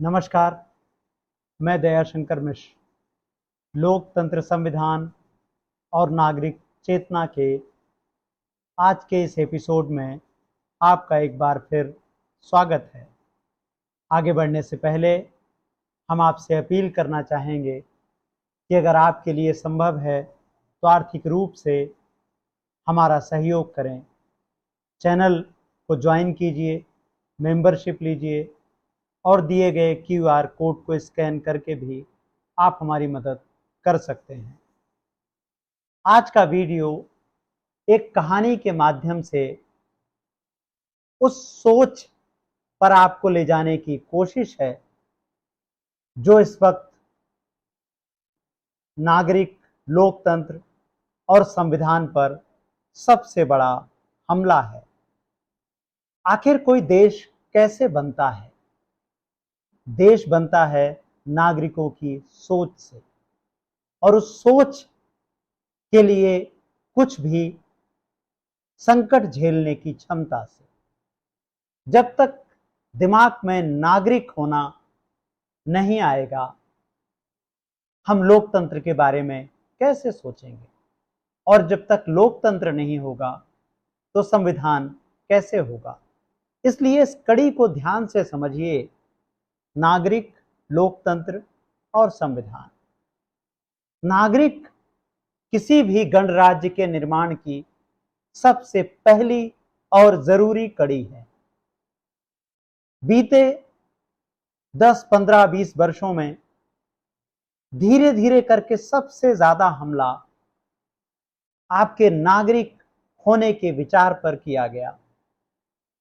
नमस्कार, मैं दयाशंकर मिश्र लोकतंत्र संविधान और नागरिक चेतना के आज के इस एपिसोड में आपका एक बार फिर स्वागत है। आगे बढ़ने से पहले हम आपसे अपील करना चाहेंगे कि अगर आपके लिए संभव है तो आर्थिक रूप से हमारा सहयोग करें। चैनल को ज्वाइन कीजिए, मेंबरशिप लीजिए और दिए गए QR कोड को स्कैन करके भी आप हमारी मदद कर सकते हैं। आज का वीडियो एक कहानी के माध्यम से उस सोच पर आपको ले जाने की कोशिश है जो इस वक्त नागरिक, लोकतंत्र और संविधान पर सबसे बड़ा हमला है। आखिर कोई देश कैसे बनता है? देश बनता है नागरिकों की सोच से, और उस सोच के लिए कुछ भी संकट झेलने की क्षमता से। जब तक दिमाग में नागरिक होना नहीं आएगा, हम लोकतंत्र के बारे में कैसे सोचेंगे? और जब तक लोकतंत्र नहीं होगा तो संविधान कैसे होगा? इसलिए इस कड़ी को ध्यान से समझिए। नागरिक, लोकतंत्र और संविधान। नागरिक किसी भी गणराज्य के निर्माण की सबसे पहली और जरूरी कड़ी है। बीते 10, 15, 20 वर्षों में धीरे धीरे करके सबसे ज्यादा हमला आपके नागरिक होने के विचार पर किया गया।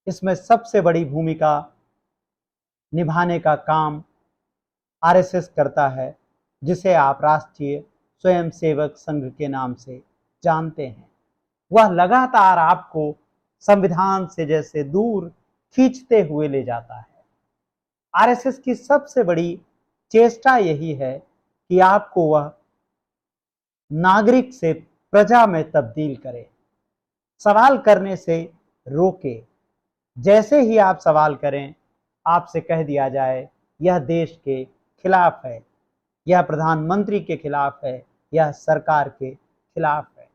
इसमें सबसे बड़ी भूमिका निभाने का काम RSS करता है, जिसे आप राष्ट्रीय स्वयंसेवक संघ के नाम से जानते हैं। वह लगातार आपको संविधान से जैसे दूर खींचते हुए ले जाता है। RSS की सबसे बड़ी चेष्टा यही है कि आपको वह नागरिक से प्रजा में तब्दील करे, सवाल करने से रोके। जैसे ही आप सवाल करें, आपसे कह दिया जाए यह देश के खिलाफ है, यह प्रधानमंत्री के खिलाफ है, यह सरकार के खिलाफ है।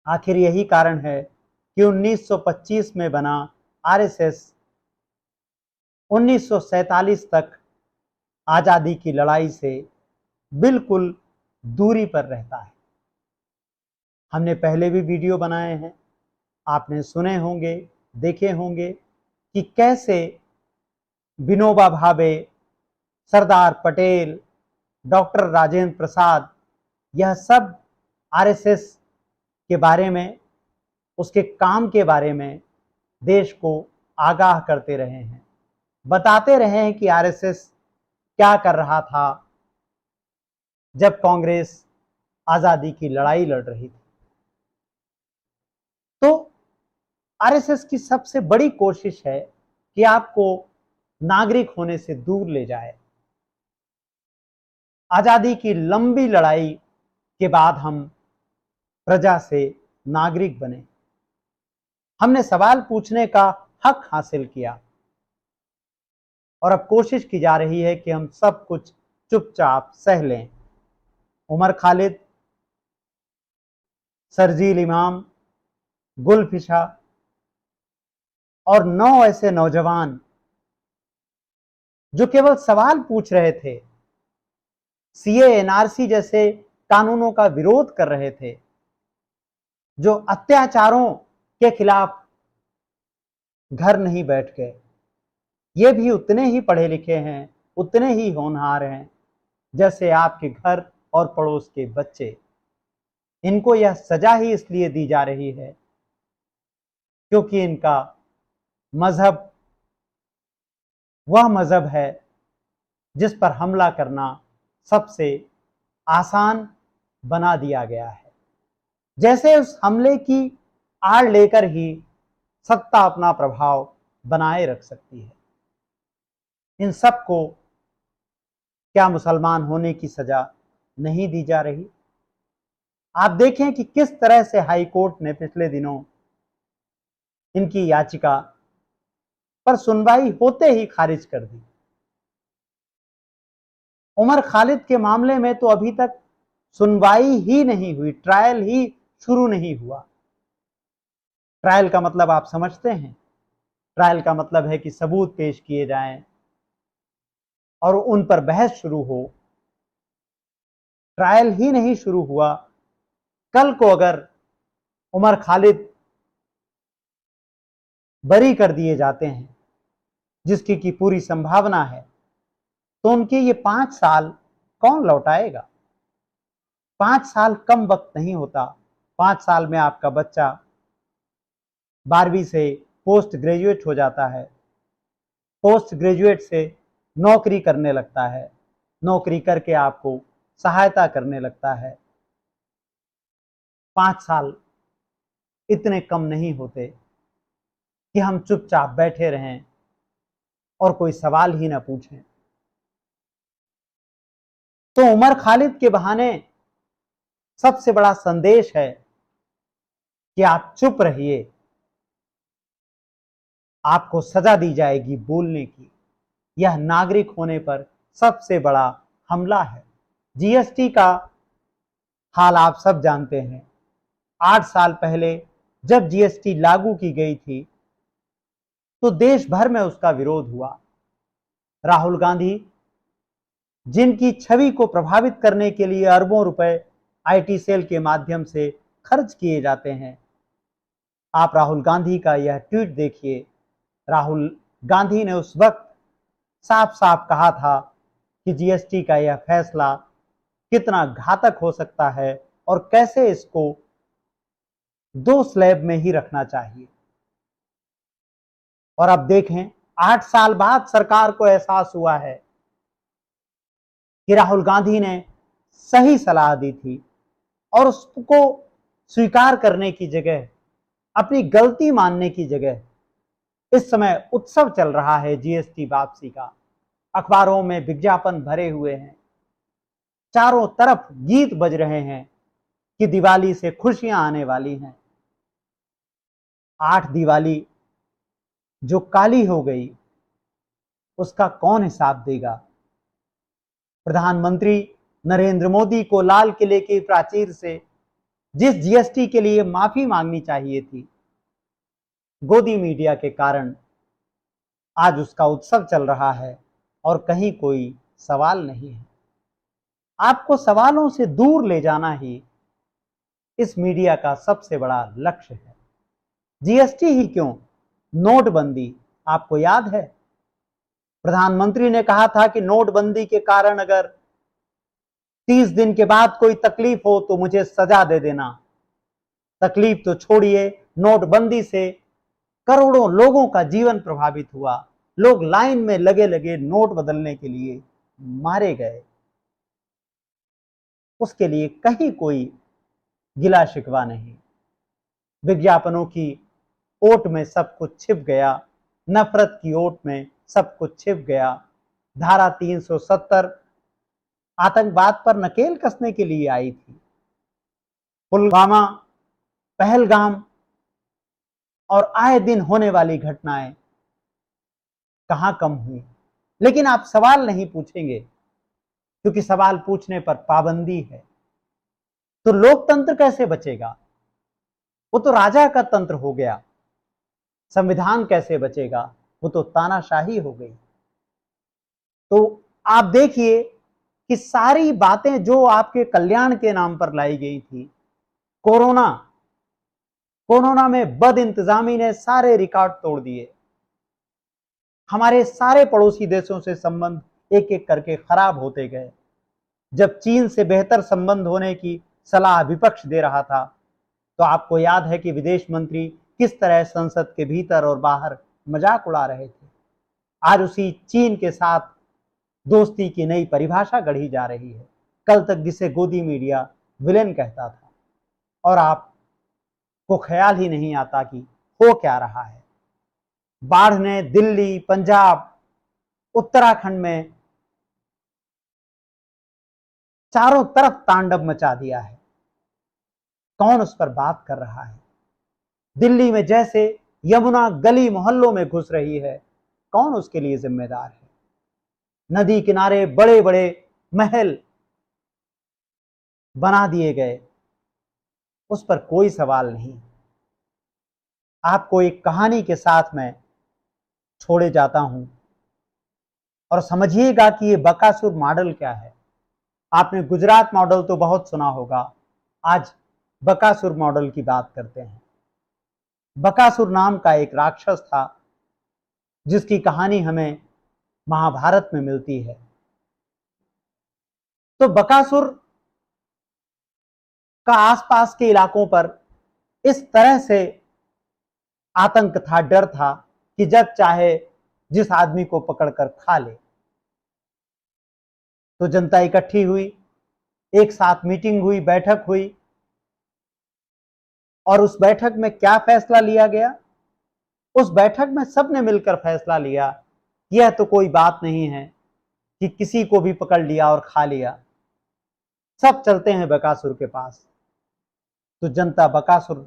आखिर यही कारण है कि 1925 में बना RSS 1947 तक आजादी की लड़ाई से बिल्कुल दूरी पर रहता है। हमने पहले भी वीडियो बनाए हैं, आपने सुने होंगे, देखे होंगे कि कैसे विनोबा भावे, सरदार पटेल, डॉक्टर राजेंद्र प्रसाद, यह सब RSS के बारे में, उसके काम के बारे में देश को आगाह करते रहे हैं, बताते रहे हैं कि RSS क्या कर रहा था जब कांग्रेस आजादी की लड़ाई लड़ रही थी। तो RSS की सबसे बड़ी कोशिश है कि आपको नागरिक होने से दूर ले जाए। आजादी की लंबी लड़ाई के बाद हम प्रजा से नागरिक बने। हमने सवाल पूछने का हक हासिल किया और अब कोशिश की जा रही है कि हम सब कुछ चुपचाप सह लें। उमर खालिद, शर्जील इमाम, गुलफिशा और 9 ऐसे नौजवान जो केवल सवाल पूछ रहे थे, CA, NRC जैसे कानूनों का विरोध कर रहे थे, जो अत्याचारों के खिलाफ घर नहीं बैठ गए, ये भी उतने ही पढ़े लिखे हैं, उतने ही होनहार हैं जैसे आपके घर और पड़ोस के बच्चे। इनको यह सजा ही इसलिए दी जा रही है क्योंकि इनका मजहब वह मजहब है जिस पर हमला करना सबसे आसान बना दिया गया है। जैसे उस हमले की आड़ लेकर ही सत्ता अपना प्रभाव बनाए रख सकती है। इन सबको क्या मुसलमान होने की सजा नहीं दी जा रही? आप देखें कि किस तरह से हाई कोर्ट ने पिछले दिनों इनकी याचिका पर सुनवाई होते ही खारिज कर दी। उमर खालिद के मामले में तो अभी तक सुनवाई ही नहीं हुई, ट्रायल ही शुरू नहीं हुआ। ट्रायल का मतलब आप समझते हैं? ट्रायल का मतलब है कि सबूत पेश किए जाएं और उन पर बहस शुरू हो। ट्रायल ही नहीं शुरू हुआ। कल को अगर उमर खालिद बरी कर दिए जाते हैं, जिसकी की पूरी संभावना है, तो उनके ये 5 साल कौन लौटाएगा? 5 साल कम वक्त नहीं होता। 5 साल में आपका बच्चा 12वीं से पोस्ट ग्रेजुएट हो जाता है, पोस्ट ग्रेजुएट से नौकरी करने लगता है, नौकरी करके आपको सहायता करने लगता है। 5 साल इतने कम नहीं होते कि हम चुपचाप बैठे रहें और कोई सवाल ही ना पूछें। तो उमर खालिद के बहाने सबसे बड़ा संदेश है कि आप चुप रहिए, आपको सजा दी जाएगी बोलने की। यह नागरिक होने पर सबसे बड़ा हमला है। जीएसटी का हाल आप सब जानते हैं। 8 साल पहले जब जीएसटी लागू की गई थी तो देश भर में उसका विरोध हुआ। राहुल गांधी, जिनकी छवि को प्रभावित करने के लिए अरबों रुपए आईटी सेल के माध्यम से खर्च किए जाते हैं, आप राहुल गांधी का यह ट्वीट देखिए। राहुल गांधी ने उस वक्त साफ साफ कहा था कि जीएसटी का यह फैसला कितना घातक हो सकता है और कैसे इसको 2 स्लैब में ही रखना चाहिए। और अब देखें, 8 साल बाद सरकार को एहसास हुआ है कि राहुल गांधी ने सही सलाह दी थी और उसको स्वीकार करने की जगह, अपनी गलती मानने की जगह इस समय उत्सव चल रहा है जीएसटी वापसी का। अखबारों में विज्ञापन भरे हुए हैं, चारों तरफ गीत बज रहे हैं कि दिवाली से खुशियां आने वाली हैं। 8 दिवाली जो काली हो गई, उसका कौन हिसाब देगा? प्रधानमंत्री नरेंद्र मोदी को लाल किले की प्राचीर से जिस जीएसटी के लिए माफी मांगनी चाहिए थी, गोदी मीडिया के कारण आज उसका उत्सव चल रहा है और कहीं कोई सवाल नहीं है। आपको सवालों से दूर ले जाना ही इस मीडिया का सबसे बड़ा लक्ष्य है। जीएसटी ही क्यों, नोटबंदी आपको याद है? प्रधानमंत्री ने कहा था कि नोटबंदी के कारण अगर 30 दिन के बाद कोई तकलीफ हो तो मुझे सजा दे देना। तकलीफ तो छोड़िए, नोटबंदी से करोड़ों लोगों का जीवन प्रभावित हुआ। लोग लाइन में लगे लगे नोट बदलने के लिए मारे गए। उसके लिए कहीं कोई गिला शिकवा नहीं। विज्ञापनों की ओट में सब कुछ छिप गया, नफरत की ओट में सब कुछ छिप गया। धारा 370 आतंकवाद पर नकेल कसने के लिए आई थी। पुलवामा, पहलगाम और आए दिन होने वाली घटनाएं कहां कम हुई? लेकिन आप सवाल नहीं पूछेंगे, क्योंकि सवाल पूछने पर पाबंदी है। तो लोकतंत्र कैसे बचेगा? वो तो राजा का तंत्र हो गया। संविधान कैसे बचेगा? वो तो तानाशाही हो गई। तो आप देखिए कि सारी बातें जो आपके कल्याण के नाम पर लाई गई थी, कोरोना में बद इंतजामी ने सारे रिकॉर्ड तोड़ दिए। हमारे सारे पड़ोसी देशों से संबंध एक एक करके खराब होते गए। जब चीन से बेहतर संबंध होने की सलाह विपक्ष दे रहा था, तो आपको याद है कि विदेश मंत्री किस तरह संसद के भीतर और बाहर मजाक उड़ा रहे थे। आज उसी चीन के साथ दोस्ती की नई परिभाषा गढ़ी जा रही है। कल तक जिसे गोदी मीडिया विलेन कहता था, और आपको ख्याल ही नहीं आता कि हो क्या रहा है। बाढ़ ने दिल्ली, पंजाब, उत्तराखंड में चारों तरफ तांडव मचा दिया है। कौन उस पर बात कर रहा है? दिल्ली में जैसे यमुना गली मोहल्लों में घुस रही है, कौन उसके लिए जिम्मेदार है? नदी किनारे बड़े बड़े महल बना दिए गए, उस पर कोई सवाल नहीं। आपको एक कहानी के साथ मैं छोड़े जाता हूं और समझिएगा कि ये बकासुर मॉडल क्या है। आपने गुजरात मॉडल तो बहुत सुना होगा, आज बकासुर मॉडल की बात करते हैं। बकासुर नाम का एक राक्षस था जिसकी कहानी हमें महाभारत में मिलती है। तो बकासुर का आसपास के इलाकों पर इस तरह से आतंक था, डर था कि जब चाहे जिस आदमी को पकड़कर खा ले। तो जनता इकट्ठी हुई, एक साथ मीटिंग हुई, बैठक हुई, और उस बैठक में क्या फैसला लिया गया? उस बैठक में सबने मिलकर फैसला लिया, यह तो कोई बात नहीं है कि किसी को भी पकड़ लिया और खा लिया, सब चलते हैं बकासुर के पास। तो जनता बकासुर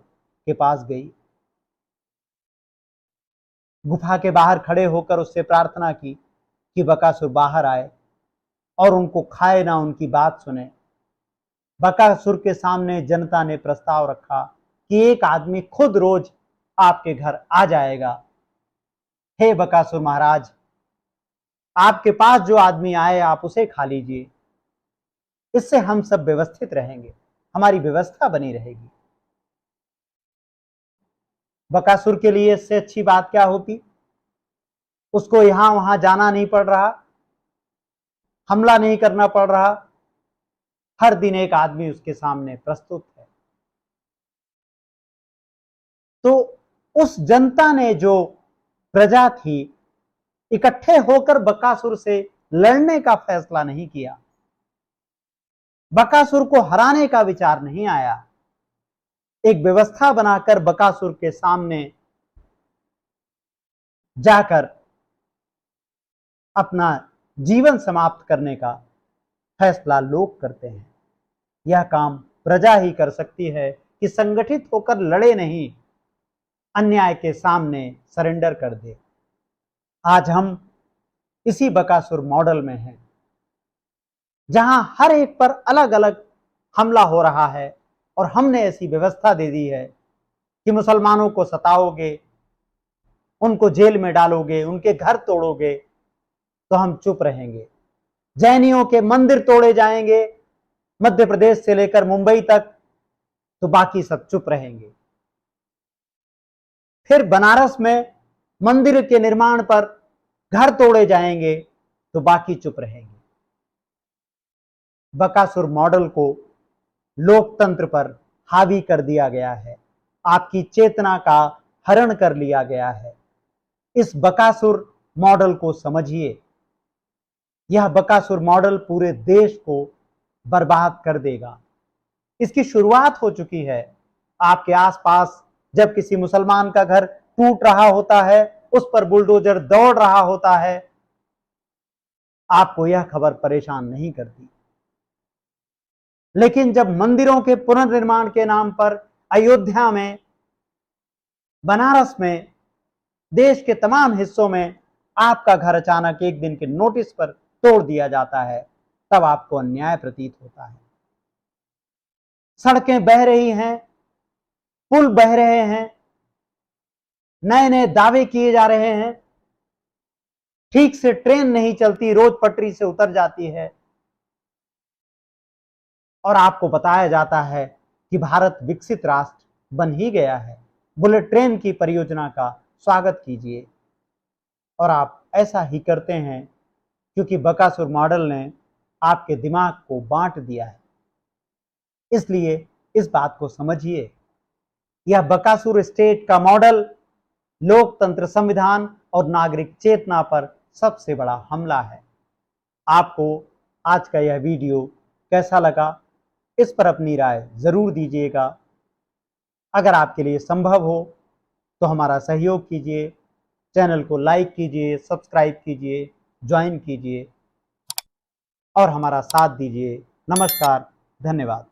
के पास गई, गुफा के बाहर खड़े होकर उससे प्रार्थना की कि बकासुर बाहर आए और उनको खाए ना, उनकी बात सुने। बकासुर के सामने जनता ने प्रस्ताव रखा कि एक आदमी खुद रोज आपके घर आ जाएगा। हे बकासुर महाराज, आपके पास जो आदमी आए आप उसे खा लीजिए, इससे हम सब व्यवस्थित रहेंगे, हमारी व्यवस्था बनी रहेगी। बकासुर के लिए इससे अच्छी बात क्या होती? उसको यहां वहां जाना नहीं पड़ रहा, हमला नहीं करना पड़ रहा, हर दिन एक आदमी उसके सामने प्रस्तुत है। तो उस जनता ने, जो प्रजा थी, इकट्ठे होकर बकासुर से लड़ने का फैसला नहीं किया, बकासुर को हराने का विचार नहीं आया। एक व्यवस्था बनाकर बकासुर के सामने जाकर अपना जीवन समाप्त करने का फैसला लोग करते हैं। यह काम प्रजा ही कर सकती है कि संगठित होकर लड़े नहीं, अन्याय के सामने सरेंडर कर दे। आज हम इसी बकासुर मॉडल में हैं, जहां हर एक पर अलग अलग हमला हो रहा है और हमने ऐसी व्यवस्था दे दी है कि मुसलमानों को सताओगे, उनको जेल में डालोगे, उनके घर तोड़ोगे तो हम चुप रहेंगे। जैनियों के मंदिर तोड़े जाएंगे मध्य प्रदेश से लेकर मुंबई तक, तो बाकी सब चुप रहेंगे। फिर बनारस में मंदिर के निर्माण पर घर तोड़े जाएंगे तो बाकी चुप रहेंगे। बकासुर मॉडल को लोकतंत्र पर हावी कर दिया गया है, आपकी चेतना का हरण कर लिया गया है। इस बकासुर मॉडल को समझिए, यह बकासुर मॉडल पूरे देश को बर्बाद कर देगा। इसकी शुरुआत हो चुकी है। आपके आसपास जब किसी मुसलमान का घर टूट रहा होता है, उस पर बुलडोजर दौड़ रहा होता है, आपको यह खबर परेशान नहीं करती। लेकिन जब मंदिरों के पुनर्निर्माण के नाम पर अयोध्या में, बनारस में, देश के तमाम हिस्सों में आपका घर अचानक एक दिन के नोटिस पर तोड़ दिया जाता है, तब आपको अन्याय प्रतीत होता है। सड़कें बह रही हैं, पुल बह रहे हैं, नए नए दावे किए जा रहे हैं, ठीक से ट्रेन नहीं चलती, रोज पटरी से उतर जाती है, और आपको बताया जाता है कि भारत विकसित राष्ट्र बन ही गया है, बुलेट ट्रेन की परियोजना का स्वागत कीजिए। और आप ऐसा ही करते हैं क्योंकि बकासुर मॉडल ने आपके दिमाग को बांट दिया है। इसलिए इस बात को समझिए, यह बकासुर स्टेट का मॉडल लोकतंत्र, संविधान और नागरिक चेतना पर सबसे बड़ा हमला है। आपको आज का यह वीडियो कैसा लगा, इस पर अपनी राय जरूर दीजिएगा। अगर आपके लिए संभव हो तो हमारा सहयोग कीजिए, चैनल को लाइक कीजिए, सब्सक्राइब कीजिए, ज्वाइन कीजिए और हमारा साथ दीजिए। नमस्कार, धन्यवाद।